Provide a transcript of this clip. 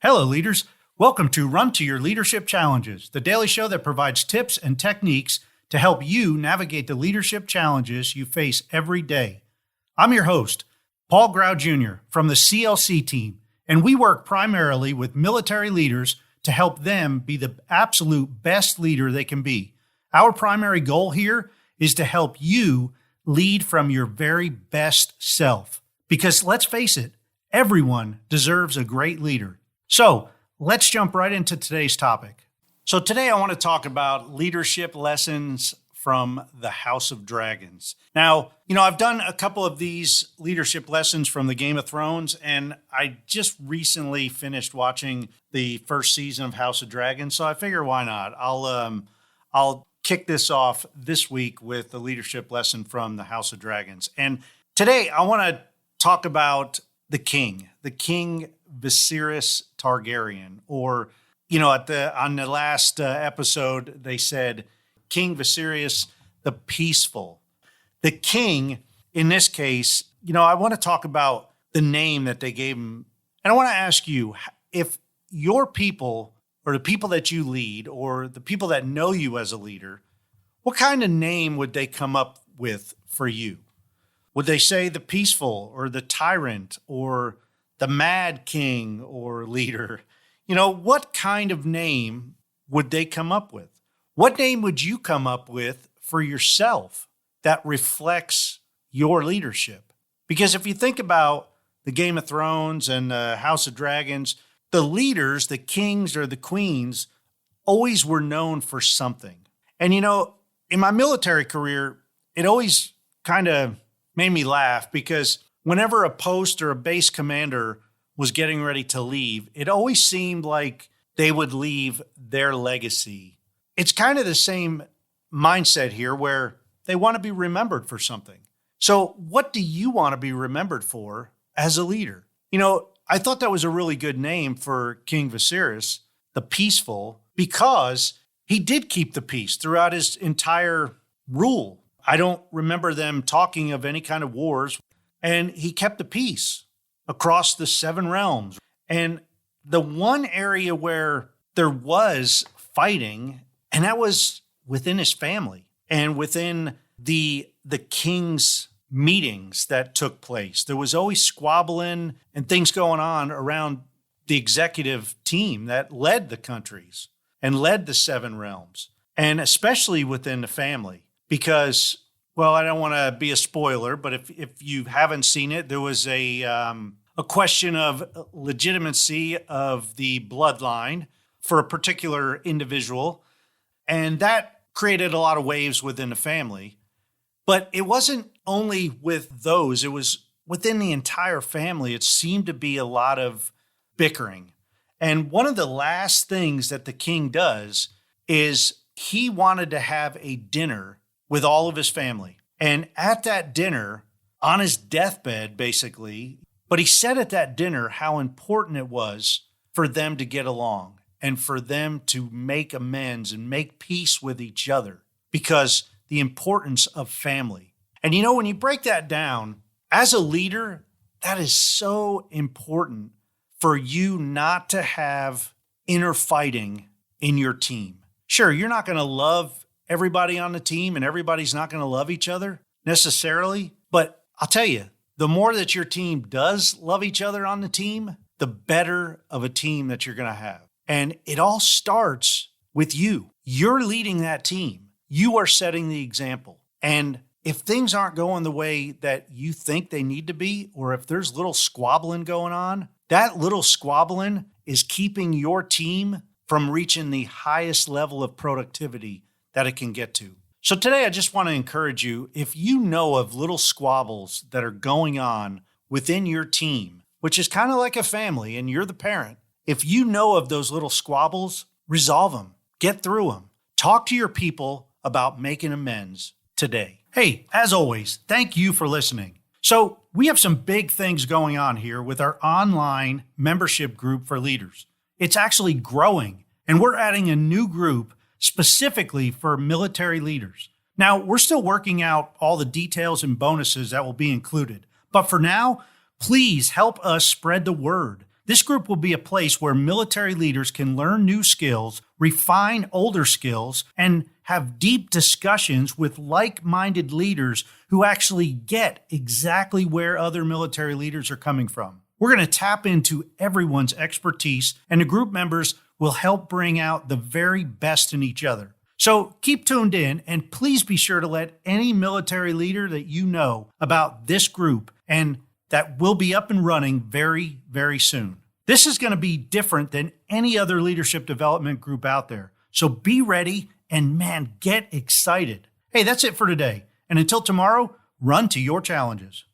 Hello, leaders. Welcome to Run to Your Leadership Challenges, the daily show that provides tips and techniques to help you navigate the leadership challenges you face every day. I'm your host, Paul Grau Jr. from the CLC Team, and we work primarily with military leaders to help them be the absolute best leader they can be. Our primary goal here is to help you lead from your very best self. Because let's face it, everyone deserves a great leader. So let's jump right into today's topic. So today I want to talk about leadership lessons from the House of Dragons. Now, I've done a couple of these leadership lessons from the Game of Thrones, and I just recently finished watching the first season of House of Dragons. So I figure, why not? I'll kick this off this week with the leadership lesson from the House of Dragons. And today I want to talk about the king Viserys Targaryen, or, on the last episode, they said King Viserys the Peaceful. The king, in this case, I want to talk about the name that they gave him. And I want to ask you, if your people, or the people that you lead, or the people that know you as a leader, what kind of name would they come up with for you? Would they say the peaceful, or the tyrant, or the mad king or leader? What kind of name would they come up with? What name would you come up with for yourself that reflects your leadership? Because if you think about the Game of Thrones and the House of Dragons, the leaders, the kings or the queens, always were known for something. And, in my military career, it always kind of made me laugh, because whenever a post or a base commander was getting ready to leave, it always seemed like they would leave their legacy. It's kind of the same mindset here, where they want to be remembered for something. So what do you want to be remembered for as a leader? I thought that was a really good name for King Viserys, the Peaceful, because he did keep the peace throughout his entire rule. I don't remember them talking of any kind of wars. And he kept the peace across the 7 realms. And the one area where there was fighting, and that was within his family and within the king's meetings that took place. There was always squabbling and things going on around the executive team that led the countries and led the 7 realms, and especially within the family. Because, well, I don't want to be a spoiler, but if you haven't seen it, there was a question of legitimacy of the bloodline for a particular individual, and that created a lot of waves within the family. But it wasn't only with those, it was within the entire family. It seemed to be a lot of bickering. And one of the last things that the king does is he wanted to have a dinner with all of his family. And at that dinner, on his deathbed, basically, but he said at that dinner how important it was for them to get along and for them to make amends and make peace with each other, because the importance of family. And when you break that down, as a leader, that is so important for you not to have inner fighting in your team. Sure, you're not going to love everybody on the team, and everybody's not going to love each other necessarily. But I'll tell you, the more that your team does love each other on the team, the better of a team that you're going to have. And it all starts with you. You're leading that team. You are setting the example. And if things aren't going the way that you think they need to be, or if there's little squabbling going on, that little squabbling is keeping your team from reaching the highest level of productivity that it can get to. So today I just want to encourage you, if you know of little squabbles that are going on within your team, which is kind of like a family and you're the parent, if you know of those little squabbles, resolve them, get through them, talk to your people about making amends today. Hey, as always, thank you for listening. So we have some big things going on here with our online membership group for leaders. It's actually growing, and we're adding a new group specifically for military leaders. Now, we're still working out all the details and bonuses that will be included. But for now, please help us spread the word. This group will be a place where military leaders can learn new skills, refine older skills, and have deep discussions with like-minded leaders who actually get exactly where other military leaders are coming from. We're going to tap into everyone's expertise, and the group members will help bring out the very best in each other. So keep tuned in, and please be sure to let any military leader that you know about this group, and that will be up and running very, very soon. This is going to be different than any other leadership development group out there. So be ready and, man, get excited. Hey, that's it for today. And until tomorrow, run to your challenges.